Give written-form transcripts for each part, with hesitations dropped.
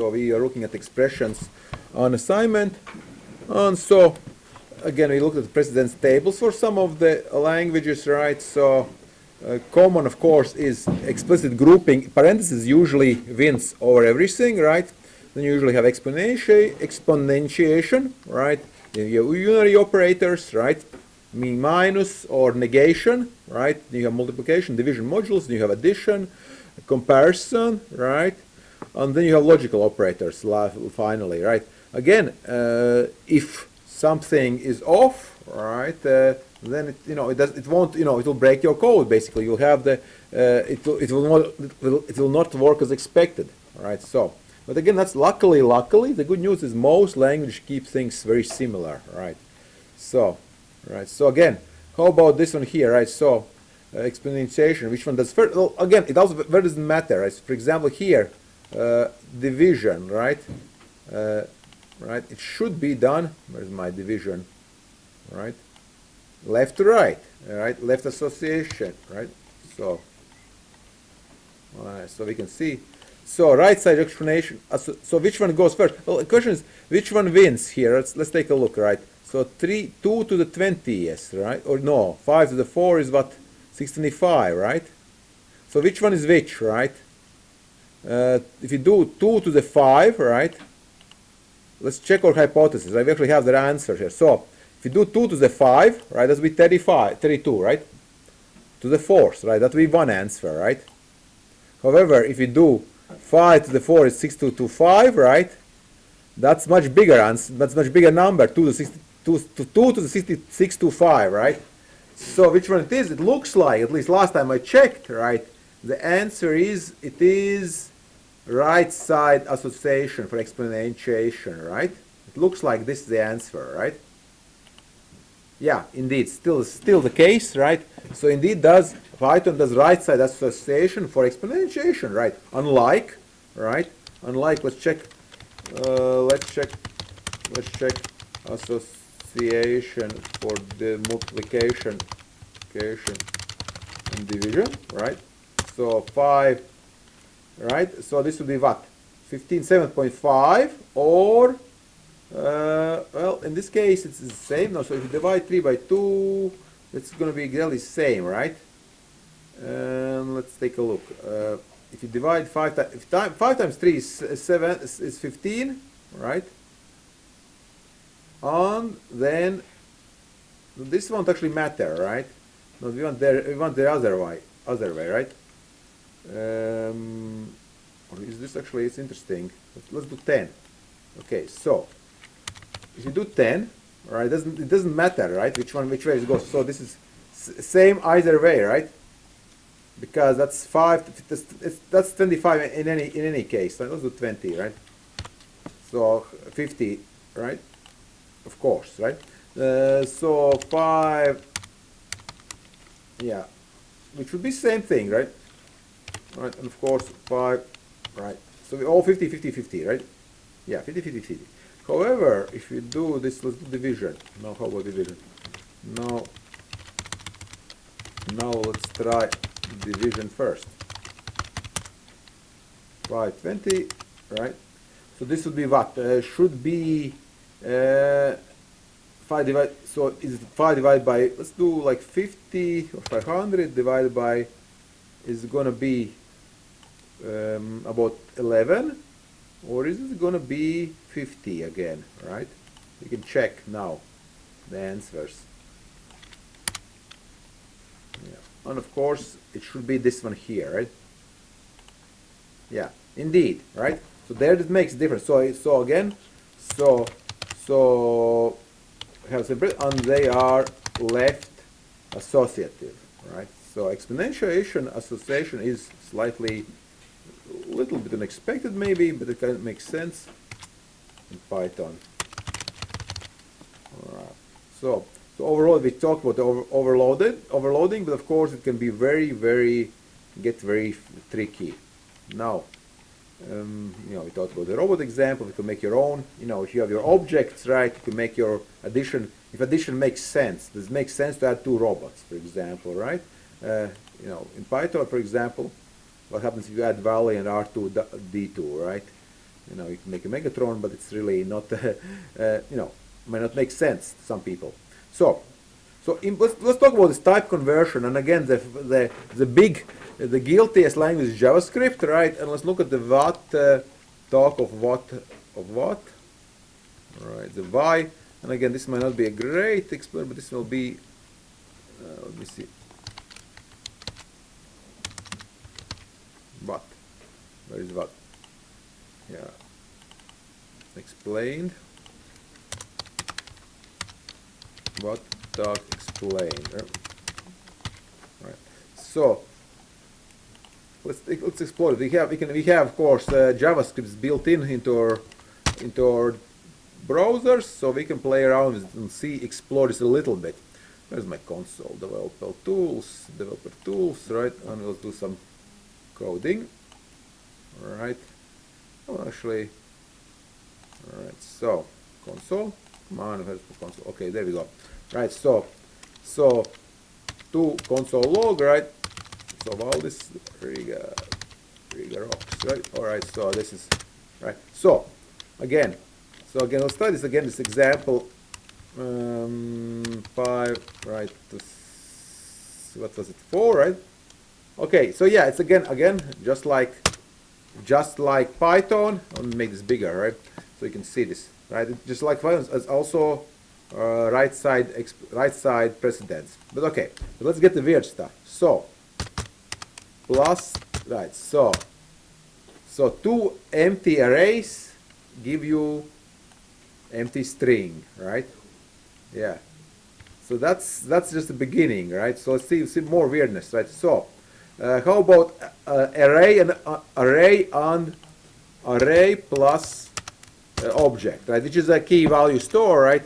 So we are looking at expressions on assignment. And so again, we looked at the precedence tables for some of the languages, right? So common, of course, is explicit grouping. Parentheses usually wins over everything, right? Then you usually have exponentiation, right? Then you have unary operators, right? Mean minus or negation, right? Then you have multiplication, division, modules. Then you have addition, comparison, right? And then you have logical operators finally, right? Again, if something is off, right, then it will break your code. Basically, you'll have the it will not work as expected, right? So, but again, that's luckily the good news is most languages keep things very similar, right? So, so again, how about this one here, right? So, exponentiation, which one does first? Well, again, it also very doesn't matter, right? So for example, here. Division, right? Right. It should be done. Where's my division? Right. Left to right. Right. Left association. Right. So. So we can see. So right side explanation. So which one goes first? Well, the question is which one wins here. Let's take a look. Right. So 2 to the 20. Yes. Right. Or no. 5 to the 4 is what? 65. Right. So which one is which? Right. If you do 2 to the 5, right, let's check our hypothesis. I actually have the answer here. So if you do 2 to the 5, right, that will be 32, right, to the 4th, right, that will be one answer, right. However, if you do 5 to the 4 is 6225, right, that's much bigger answer, that's much bigger number, 2 to the 6625, right. So which one it is? It looks like, at least last time I checked, right, the answer is, it is right side association for exponentiation, right? It looks like this is the answer, right? Yeah, indeed, still the case, right? So indeed Python does right side association for exponentiation, right? Unlike, let's check association for the multiplication and division, right? So 5, right? So this would be what? 7.5 or, well, in this case it's the same. No, so if you divide 3 by 2, it's going to be exactly the same, right? Let's take a look. If you divide 5 times 3 is 15, right? And then this won't actually matter, right? No, we want the other way, right? Or is this actually, it's interesting. Let's do 10. Okay, so if you do 10, right, it doesn't matter, right, which way it goes. So this is same either way, right? Because that's 5, that's 25 in any case. So let's do 20, right? So 50, right? Of course, right? So 5, yeah, which would be same thing, right? Right, and of course 5, right? So we all 50, 50, 50, right? Yeah, 50, 50, 50. However, if you do this, let's do division. Now, how about division? Now let's try division first. 520, right? So this would be what? Should be 5 divided. So is 5 divided by? Let's do like 50 or 500 divided by. Is going to be about 11, or is it going to be 50 again, right? You can check now the answers. Yeah. And of course it should be this one here, right? Yeah, indeed, right? So there it makes a difference. So again, so have separate, and they are left associative, right? So exponentiation association is slightly, a little bit unexpected maybe, but it kind of makes sense in Python. All right. So overall we talked about overloading, but of course it can be very tricky. Now, we talked about the robot example. You can make your own. If you have your objects, right, you can make your addition. If addition makes sense, does it make sense to add 2 robots, for example, right? In Python, for example, what happens if you add valley and R2 D2, right? You know, you can make a Megatron, but it's really not, you know, might not make sense to some people. So let's talk about this type conversion. And again, the guiltiest language is JavaScript, right? And let's look at the talk of what. All right, the why. And again, this might not be a great explainer, but this will be. Let me see. What? Where is what? Yeah. Explained. What talk explained. Right. So let's explore it. We have of course JavaScript built into our browsers, so we can play around with it and explore this a little bit. Where's my console? Developer tools, right? And we'll do some coding. All right. Oh, actually. All right. So console. Come on, where's the console? Okay, there we go. Right. So to console log, right? So all this Riga rocks, right? All right. So this is right. So again, let's try this again. This example 5, right? What was it? 4, right? Okay. So yeah, it's again just like Python. Let me make this bigger, right? So you can see this, right? It's just like Python, it's also right side precedence. But okay, but let's get the weird stuff. So plus, right? So two empty arrays give you empty string, right? Yeah. So that's just the beginning, right? So let's see more weirdness, right? So how about array plus object, right? Which is a key value store, right?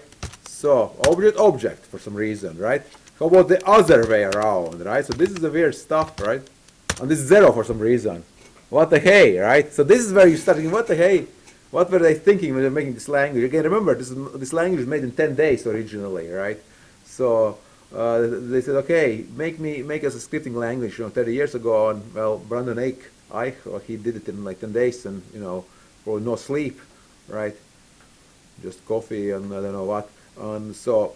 So object for some reason, right? How about the other way around, right? So this is the weird stuff, right? And this is 0 for some reason. What the hey, right? So this is where you start thinking, what the hey? What were they thinking when they're making this language? Again, remember, this language was made in 10 days originally, right? So they said, okay, make us a scripting language, 30 years ago. And well, Brandon Eich, he did it in like 10 days, and for no sleep, right? Just coffee and I don't know what. And so,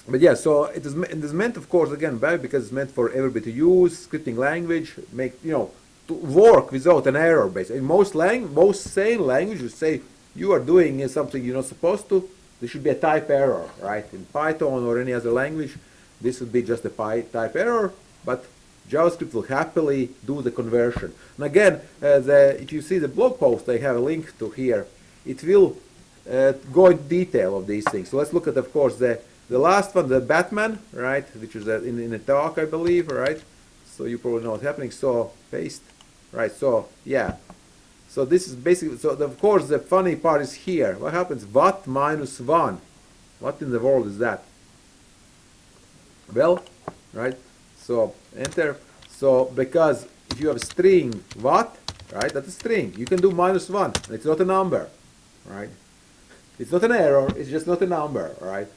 but yeah, so it is meant, of course, again, because it's meant for everybody to use scripting language, to work without an error. Basically, most sane languages say you are doing something you're not supposed to. There should be a type error, right? In Python or any other language, this would be just a type error, but JavaScript will happily do the conversion. And again, if you see the blog post, I have a link to here. It will go into detail of these things. So let's look at, of course, the last one, the Batman, right? Which is in a talk, I believe, right? So you probably know what's happening. So paste, right? So yeah. So this is basically, of course the funny part is here. What happens? What minus 1? What in the world is that? Well, right? So enter. So because if you have a string what, right? That's a string. You can do minus 1. It's not a number, right? It's not an error. It's just not a number, right?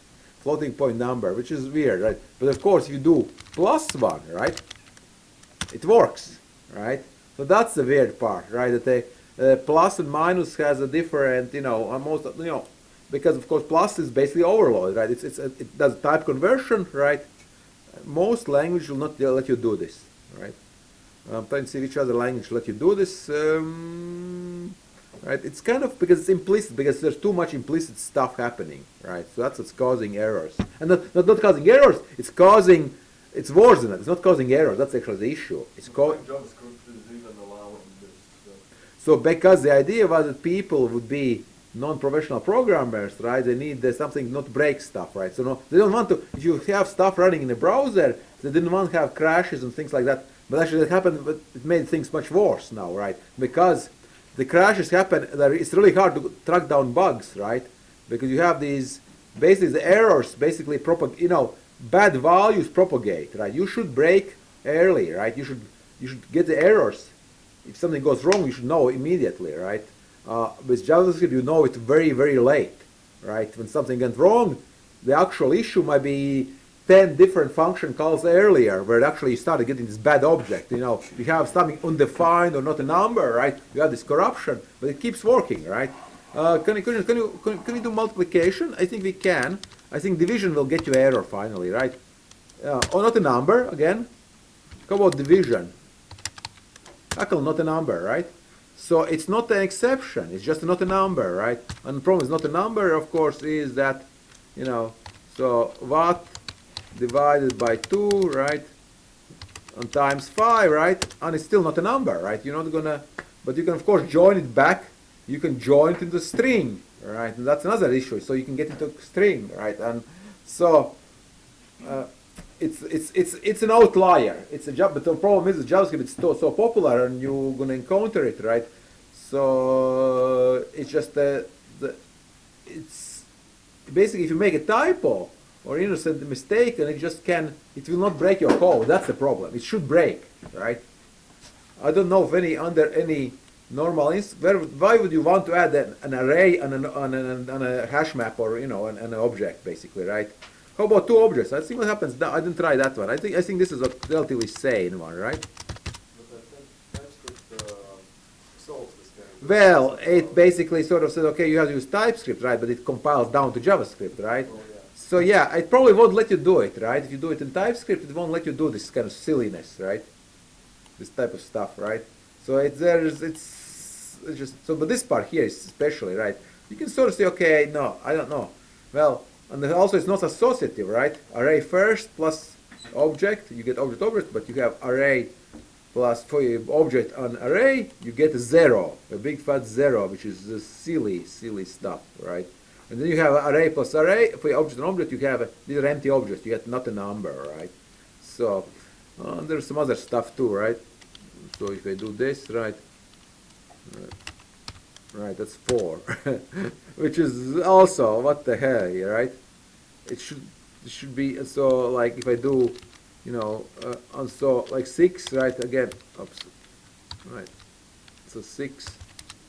Floating point number, which is weird, right? But of course, if you do plus 1, right? It works, right? So that's the weird part, right? That plus and minus has a different, almost, because of course plus is basically overload, right? It does type conversion, right? Most languages will not let you do this, right? I'm trying to see which other language let you do this. Right? It's kind of because it's implicit, because there's too much implicit stuff happening, right? So that's what's causing errors, and not causing errors. It's worse than that. It's not causing errors. That's actually the issue. It's JavaScript is even allowing this. So because the idea was that people would be non-professional programmers, right? They need something not break stuff, right? So no, they don't want to. If you have stuff running in a browser, they didn't want to have crashes and things like that. But actually, it happened. But it made things much worse now, right? Because the crashes happen. It's really hard to track down bugs, right? Because you have these basically the errors basically propagate. Bad values propagate, right? You should break early, right? You should get the errors. If something goes wrong, you should know immediately, right? With JavaScript, you know it very, very late, right? When something went wrong, the actual issue might be 10 different function calls earlier, where actually you started getting this bad object. You know, you have something undefined or not a number, right? You have this corruption, but it keeps working, right? Can you do multiplication? I think we can. I think division will get you error finally, right? Or not a number again. How about division? Actually, not a number, right? So it's not an exception. It's just not a number, right? And the problem is not a number, of course, is that, you know, so what divided by 2, right? And times 5, right? And it's still not a number, right? You're not gonna, but you can of course join it back. You can join it into string, right? And that's another issue. So you can get into string, right? And so it's an outlier. It's a job, but the problem is the JavaScript is so popular, and you're gonna encounter it, right? So it's just it's basically if you make a typo or innocent mistake, and it will not break your code. That's the problem. It should break, right? I don't know if under any normal why would you want to add an array and a hash map, or you know, an object basically, right? How about 2 objects? Let's see what happens now. I didn't try that one. I think this is a relatively sane one, right? But I think TypeScript solves this kind of Well, it basically sort of says, okay, you have to use TypeScript, right? But it compiles down to JavaScript, right? Oh, yeah. So yeah, it probably won't let you do it, right? If you do it in TypeScript, it won't let you do this kind of silliness, right? This type of stuff, right? So it's just so. But this part here is especially, right? You can sort of say, okay, no, I don't know. Well, and then also it's not associative, right? Array first plus object, you get object, but you have array plus for your object on array, you get a 0, a big fat 0, which is this silly stuff, right? And then you have array plus array, for your object and object, you have these are empty objects, you get not a number, right? So there's some other stuff too, right? So if I do this, right, that's 4, which is also, what the hell, right? It should be, so like if I do, you know, and so like 6, right, again, oops, right, so 6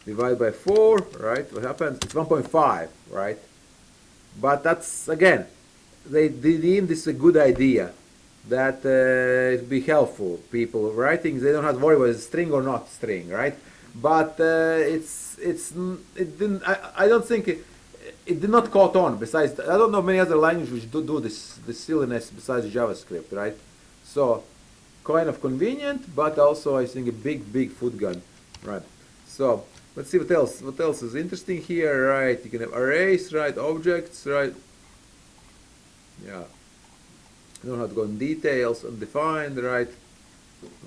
divided by 4, right, what happens? It's 1.5, right? But that's, again, they deem this a good idea, that it'd be helpful. People writing, they don't have to worry whether it's string or not string, right? But it didn't. I don't think it did not caught on. Besides, I don't know many other languages which do this silliness besides JavaScript, right? So kind of convenient, but also I think a big food gun, right? So let's see what else. What else is interesting here, right? You can have arrays, right? Objects, right? Yeah. You don't have to go in details, undefined, right?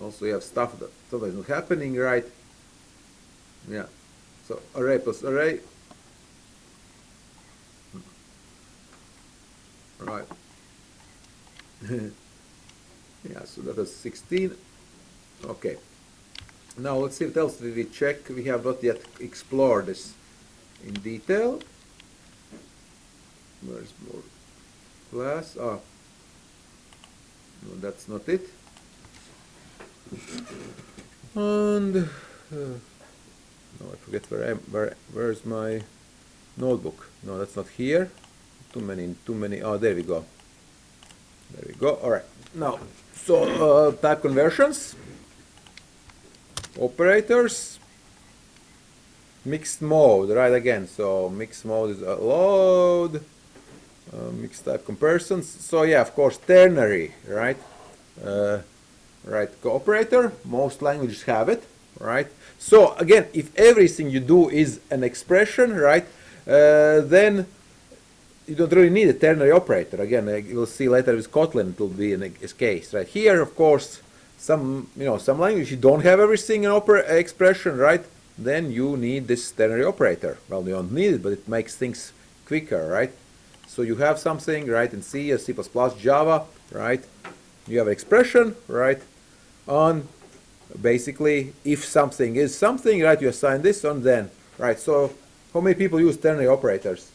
Also you have stuff that sometimes not happening, right? Yeah. So array plus array. Right. Yeah, so that is 16. Okay. Now let's see what else did we check. We have not yet explored this in detail. Where's more class? Ah. No, that's not it. And no, I forget where's my notebook. No, that's not here. Too many. Oh, there we go. There we go. All right. Now, so type conversions, operators, mixed mode, right? Again, so mixed mode is allowed. Mixed type comparisons. So yeah, of course, ternary, right? Right, operator. Most languages have it, right? So again, if everything you do is an expression, right, then you don't really need a ternary operator. Again, you'll see later with Kotlin it will be a case, right? Here, of course, some languages you don't have everything in expression, right? Then you need this ternary operator. Well, you don't need it, but it makes things quicker, right? So you have something, right, in C, C++, Java, right? You have an expression, right? On basically, if something is something, right, you assign this on then, right? So how many people use ternary operators?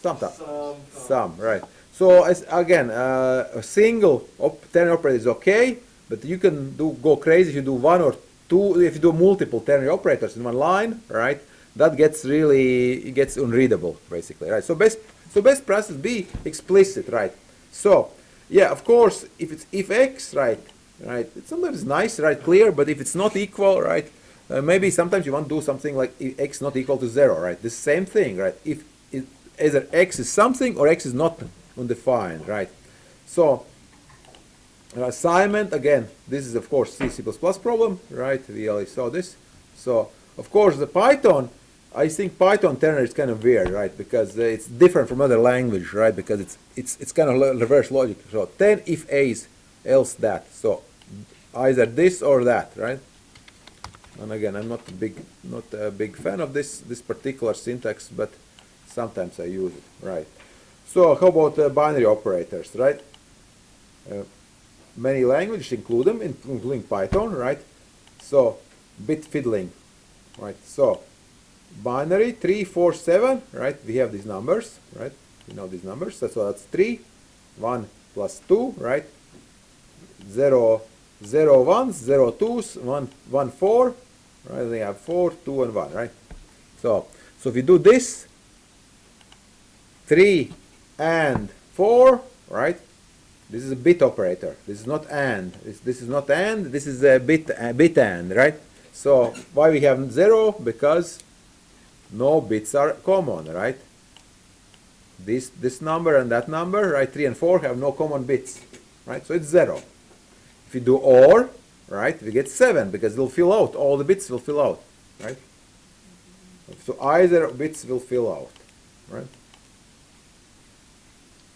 Some, right? So again, a single ternary operator is okay, but you can go crazy if you do one or two. If you do multiple ternary operators in one line, right? That gets unreadable, basically, right? So best practice, be explicit, right? So Yeah, of course, if it's if x, right, it's sometimes nice, right, clear, but if it's not equal, right, maybe sometimes you want to do something like if x not equal to 0, right, the same thing, right, if it, either x is something or x is not undefined, right. So assignment, again, this is of course C++ problem, right, we already saw this. So of course the Python, I think Python ternary is kind of weird, right, because it's different from other language, right, because it's kind of reverse logic. So 10 if A's, else that. So either this or that, right. And again, I'm not a big fan of this particular syntax, but sometimes I use it, right. So how about binary operators, right? Many languages include them, including Python, right? So bit fiddling, right? So binary 3, 4, 7, right? We have these numbers, right? We know these numbers. So that's 3, 1 plus 2, right? 0, 0 1s, 0 2s, 1 4, right? They have 4, 2, and 1, right? So if we do this, 3 and 4, right? This is a bit operator. This is not and. This is not and. This is a bit and, right? So why we have 0? Because no bits are common, right? This number and that number, right? 3 and 4 have no common bits, right? So it's 0. If you do OR, right, we get 7 because it'll fill out. All the bits will fill out, right? So either bits will fill out, right?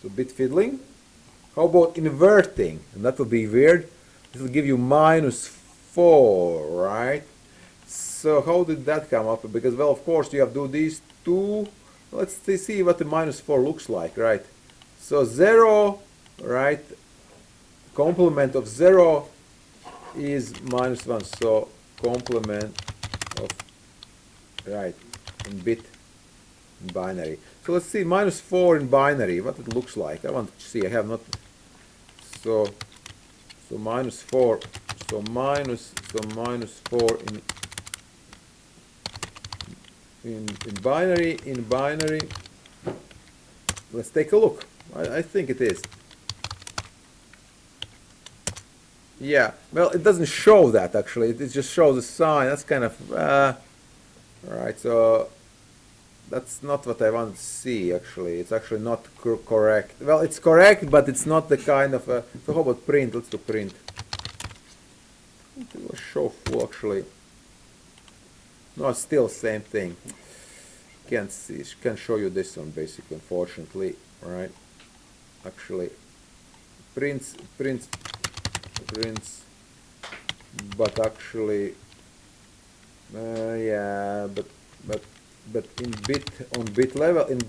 So bit fiddling. How about inverting? And that will be weird. This will give you -4, right? So how did that come up? Because, well, of course, you have to do these two. Let's see what the -4 looks like, right? So 0, right? Complement of 0 is -1. So complement of, right, in bit, in binary. So let's see -4 in binary, what it looks like. I want to see, I have not. So -4. So -4 in binary. In binary, let's take a look. I think it is. Yeah. Well, it doesn't show that actually. It just shows a sign. That's kind of right. So that's not what I want to see, actually. It's actually not correct. Well, it's correct, but it's not the kind of... so how about print? Let's do print. It will show full, actually. No, it's still same thing. Can't see. Can't show you this one, basically, unfortunately. Right? Actually, prints, but actually... yeah, but in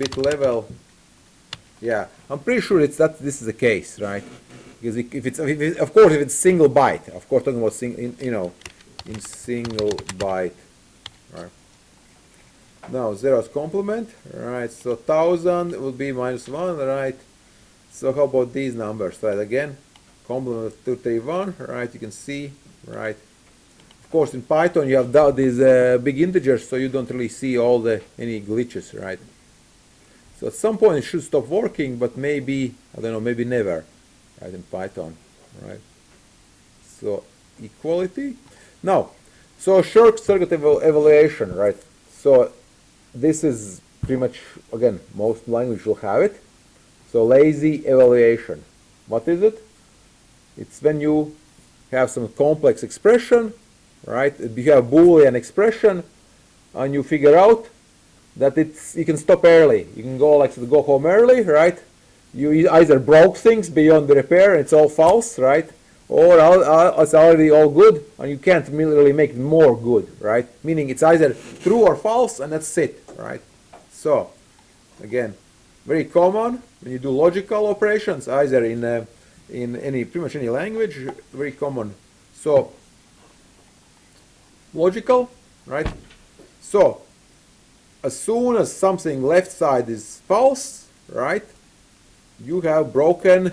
bit level, yeah, I'm pretty sure this is the case, right? Because if it's of course if it's single byte, of course talking about in single byte, right? Now 0's complement, right? So 1000 will be -1, right? So how about these numbers, right? Again, complement of 231, right? You can see, right? Of course, in Python you have these big integers, so you don't really see all any glitches, right? So at some point it should stop working, but maybe, I don't know, maybe never, right, in Python, right? So equality. Now, so short circuit evaluation, right? So this is pretty much, again, most languages will have it. So lazy evaluation. What is it? It's when you have some complex expression, right? You have Boolean expression, and you figure out that you can stop early. You can go go home early, right? You either broke things beyond the repair, and it's all false, right? Or it's already all good, and you can't really make it more good, right? Meaning it's either true or false, and that's it, right? So, again, very common when you do logical operations, either in pretty much any language, very common. So, logical, right? So, as soon as something left side is false, right, you have broken,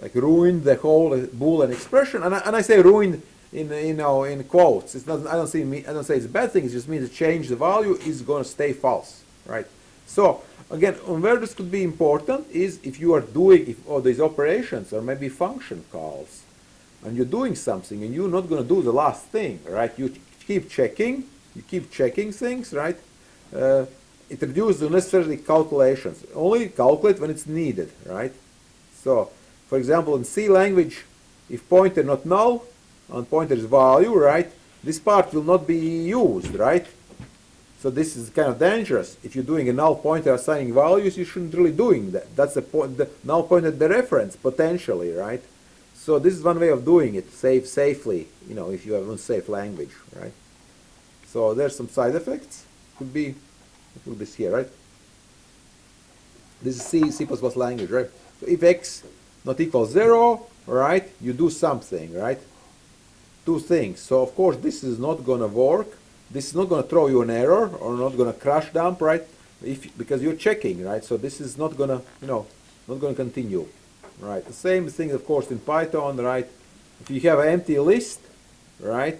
like ruined the whole Boolean expression, and I say ruined in quotes. It's not. I don't say it's a bad thing. It just means to change the value is going to stay false, right? So again, on where this could be important is if you are doing, if all these operations or maybe function calls, and you're doing something and you're not going to do the last thing, right? You keep checking things, right? It reduces unnecessary calculations. Only calculate when it's needed, right? So, for example, in C language, if pointer not null and pointer is value, right? This part will not be used, right? So this is kind of dangerous. If you're doing a null pointer assigning values, you shouldn't really doing that. That's the point. The null pointer, the reference potentially, right? So this is one way of doing it, safely. You know, if you have unsafe language, right? So there's some side effects. Could be, put this here, right? This is C++ language, right? So if x not equals 0, right, you do something, right? Two things. So of course this is not going to work. This is not going to throw you an error or not going to crash dump, right? Because you're checking, right? So this is not going to, you know, not going to continue, right? The same thing, of course, in Python, right? If you have an empty list, right,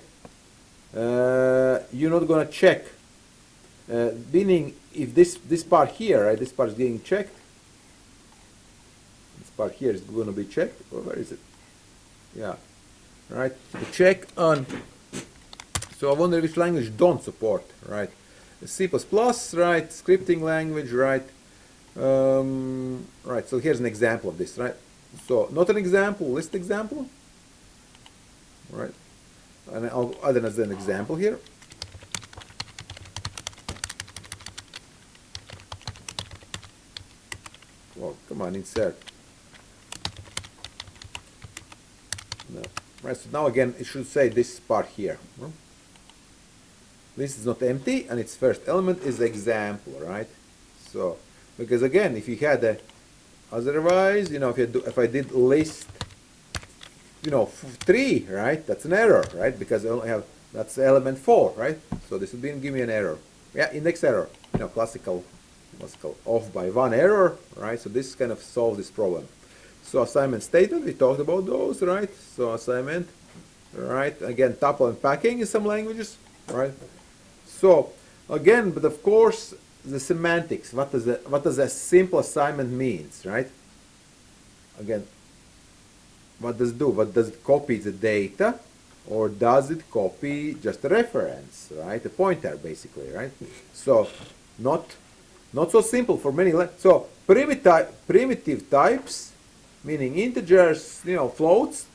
you're not going to check. Meaning, if this part here, right, this part is getting checked, this part here is going to be checked. Or where is it? Yeah, right. The check on. So I wonder which language don't support, right? C++, right? Scripting language, right? Right. So here's an example of this, right? So not an example, list example, right? And I'll add it as an example here. Well, come on, insert. No. Right. So now again, it should say this part here. No? This is not empty, and its first element is the example, right? So, because again, if you had a, otherwise, you know, if I did list, you know, 3, right? That's an error, right? Because I only have, that's element 4, right? So this would give me an error. Yeah, index error. You know, classical off by 1 error, right? So this kind of solves this problem. So assignment statement, we talked about those, right? So assignment, right? Again, tuple and packing in some languages, right? So again, but of course, the semantics. What does a simple assignment means, right? Again, what does it do? What does it copy the data, or does it copy just a reference, right? A pointer, basically, right? So not so simple for many. So primitive types, meaning integers, you know, floats,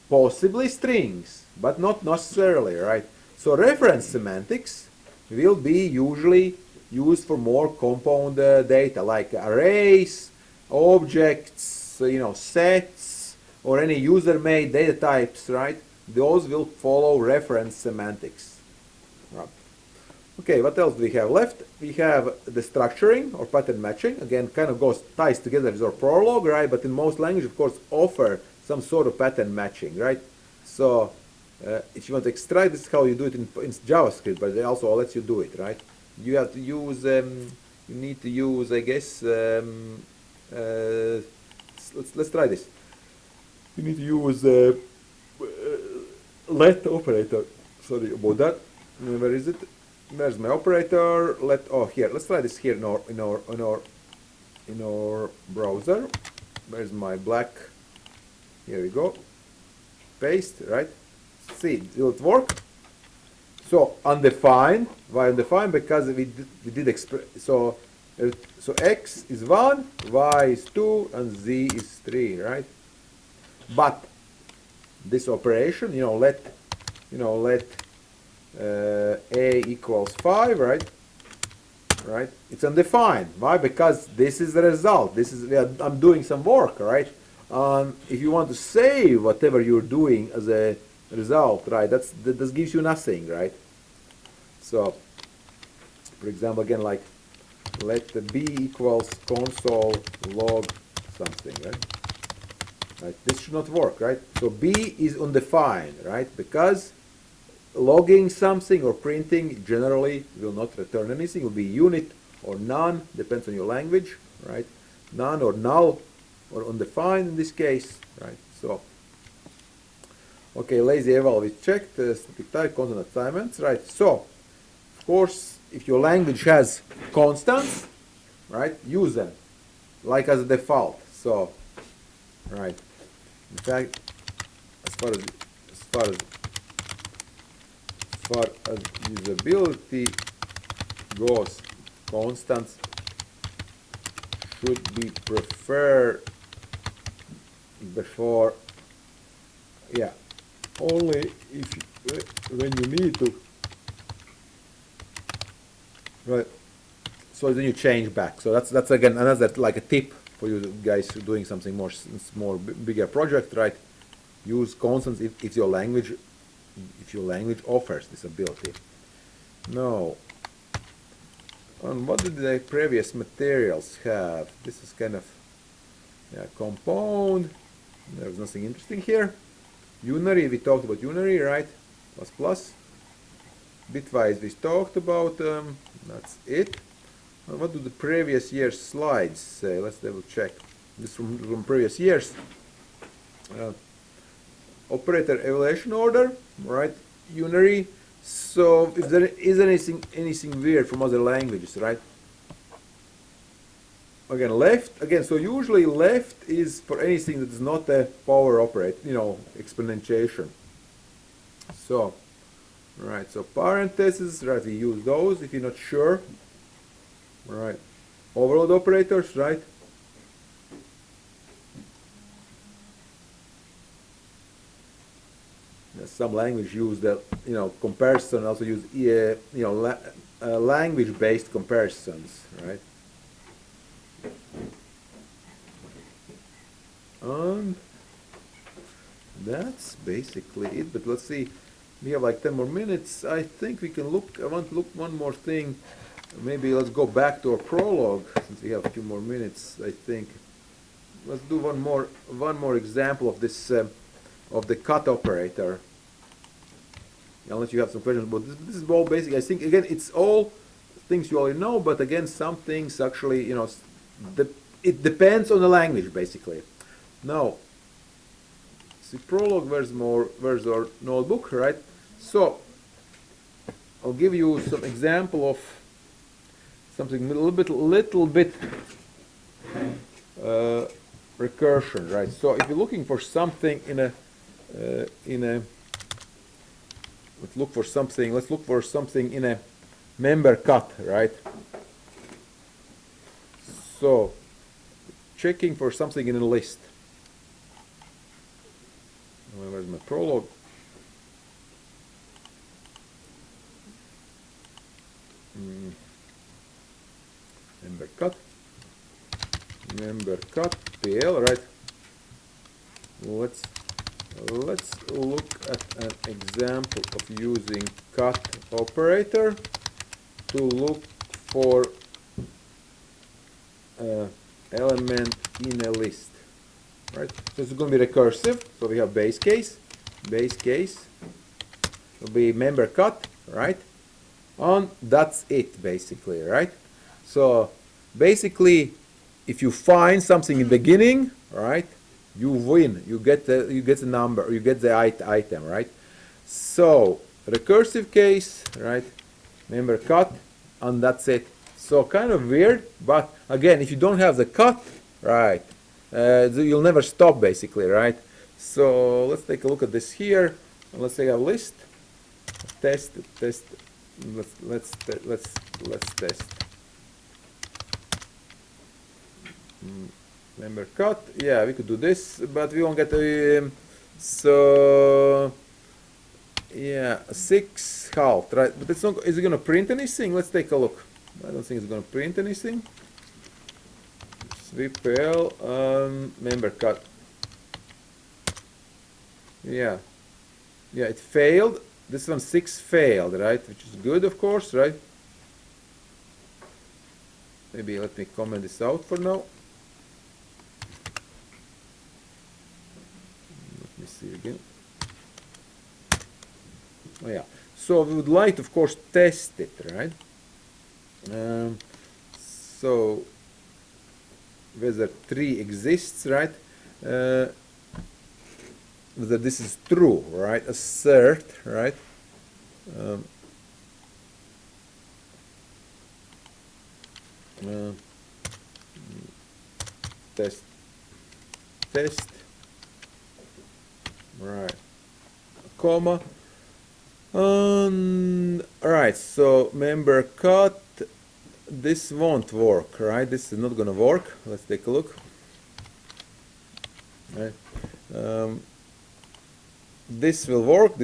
possibly strings, but not necessarily, right? So reference semantics will be usually used for more compound data, like arrays, objects, you know, sets, or any user-made data types, right? Those will follow reference semantics. Right. Okay, what else do we have left? We have the structuring or pattern matching. Again, kind of ties together with our Prolog, right? But in most languages, of course, offer some sort of pattern matching, right? So if you want to extract, this is how you do it in JavaScript, but it also lets you do it, right? You have to use, you need to use, I guess, let's try this. You need to use let operator. Sorry about that. Where is it? Where's my operator? Oh, here. Let's try this here in our browser. Where's my black? Here we go. Paste, right? See, will it work? So undefined. Why undefined? Because we did express. So x is 1, y is 2, and z is 3, right? But this operation, you know, let a equals 5, right? Right? It's undefined. Why? Because this is the result. I'm doing some work, right? If you want to save whatever you're doing as a result, right? That gives you nothing, right? So, for example, again, like let the b equals console log something, right? Right? This should not work, right? So b is undefined, right? Because logging something or printing generally will not return anything. It will be unit or none, depends on your language, right? None or null or undefined in this case, right? So, okay, lazy eval we checked, static type, constant assignments, right? So, of course, if your language has constants, right? Use them, like as a default. So, right. In fact, as far as usability goes, constants should be preferred before, yeah, only if when you need to, right? So then you change back. So that's again another like a tip for you guys doing something more bigger project, right? Use constants if your language offers this ability. Now, on what did the previous materials have? This is kind of, yeah, compound. There's nothing interesting here. Unary, we talked about unary, right? Plus plus. Bitwise we talked about. That's it. What do the previous year's slides say? Let's double check. This from previous years. Operator evaluation order, right? Unary. So if there is anything weird from other languages, right? Again, left. Again, so usually left is for anything that is not a power operate, exponentiation. So, right. So parentheses, right? We use those if you're not sure. Right. Overload operators, right? Some language use the comparison, also use language-based comparisons, right? And that's basically it. But let's see, we have like 10 more minutes. I think we can look. I want to look one more thing. Maybe let's go back to our Prolog since we have a few more minutes. I think let's do one more example of this of the cut operator. Unless you have some questions, but this is all basic. I think again it's all things you already know, but again some things actually it depends on the language basically. Now, see Prolog, where's our notebook, right? So I'll give you some example of something a little bit recursion, right? So if you're looking for something let's look for something in a member cut, right? So checking for something in a list. Where's my Prolog? Member cut PL, right? Let's look at an example of using cut operator to look for element in a list, right? So it's going to be recursive. So we have base case will be member cut, right? And that's it basically, right? So basically, if you find something in the beginning, right, you win. You get the number, or you get the item, right? So recursive case, right? Member cut, and that's it. So kind of weird, but again, if you don't have the cut, right, you'll never stop basically, right? So let's take a look at this here. Let's take a list. Test. Let's test. Member cut. Yeah, we could do this, but we won't get so yeah, 6 half, right? But it's not. Is it gonna print anything? Let's take a look. I don't think it's gonna print anything. Sweep PL member cut. Yeah, it failed. This one 6 failed, right? Which is good, of course, right? Maybe let me comment this out for now. Let me see again. Oh yeah. So we would like to, of course, test it, right? So whether 3 exists, right? Whether this is true, right? Assert, right? test, test, right, comma, alright, so member cut, this won't work, right? This is not gonna work. Let's take a look. Right. This will work,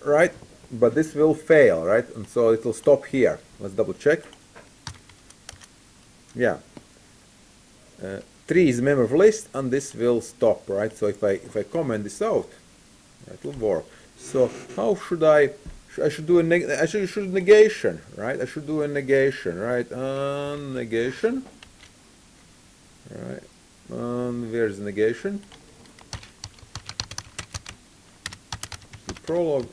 right? But this will fail, right? And so it will stop here. Let's double check. Yeah. 3 is member of list, and this will stop, right? So if I comment this out, it will work. So how should I should do a should negation, right? I should do a negation, right? Negation, right? Where's negation? The Prolog.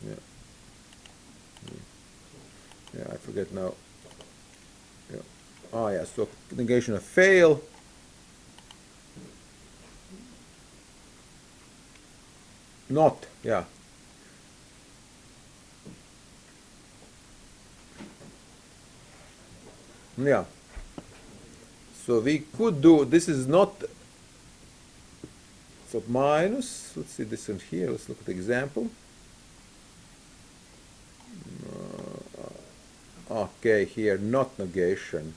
Yeah. Yeah, I forget now. Yeah. Oh yeah, so negation of fail. Not, yeah. Yeah. So we could do, this is not, so minus, let's see this in here, let's look at the example. Okay, here, not negation.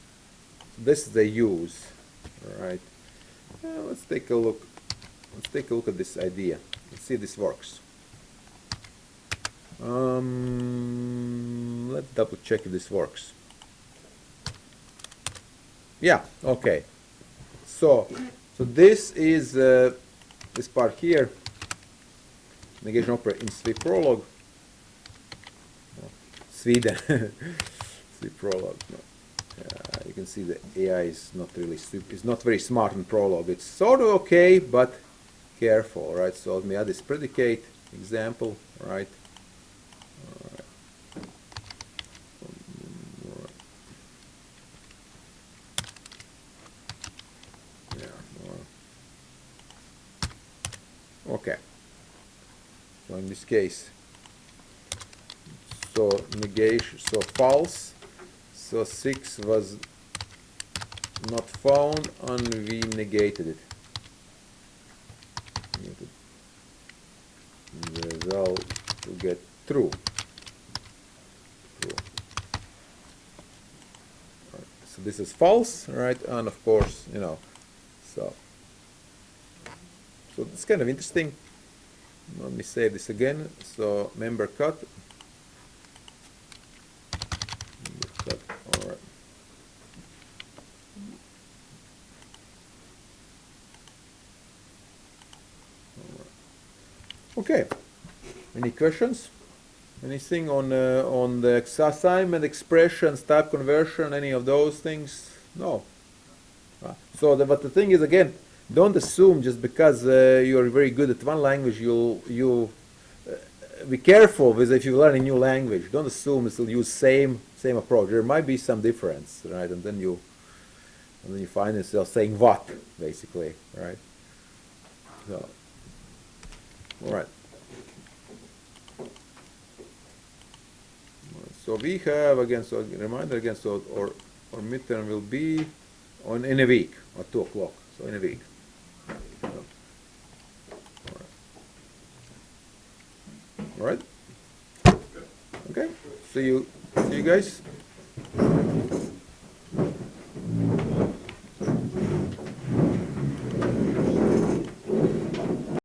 This they use, all right. Let's take a look. Let's take a look at this idea. Let's see if this works. Let's double check if this works. Yeah, okay. So this is this part here. Negation operator in Prolog. Sweden. Prolog. No. You can see the AI is not really it's not very smart in Prolog. It's sort of okay, but careful, right? So let me add this predicate example, right? Okay. So in this case, so negation, so false. So 6 was not found, and we negated it. The result to get true. Right. So this is false, right? And of course, you know, so it's kind of interesting. Let me save this again. So member cut. All right. Okay. Any questions? Anything on the assignment, expressions, type conversion, any of those things? No. So, but the thing is, again, don't assume just because you're very good at one language, you be careful with if you learn a new language. Don't assume you'll use same approach. There might be some difference, right? And then you find yourself saying what, basically, right? So, all right. So we have again. So reminder again. So our midterm will be in a week at 2 o'clock. So in a week. All right. Okay. See you guys.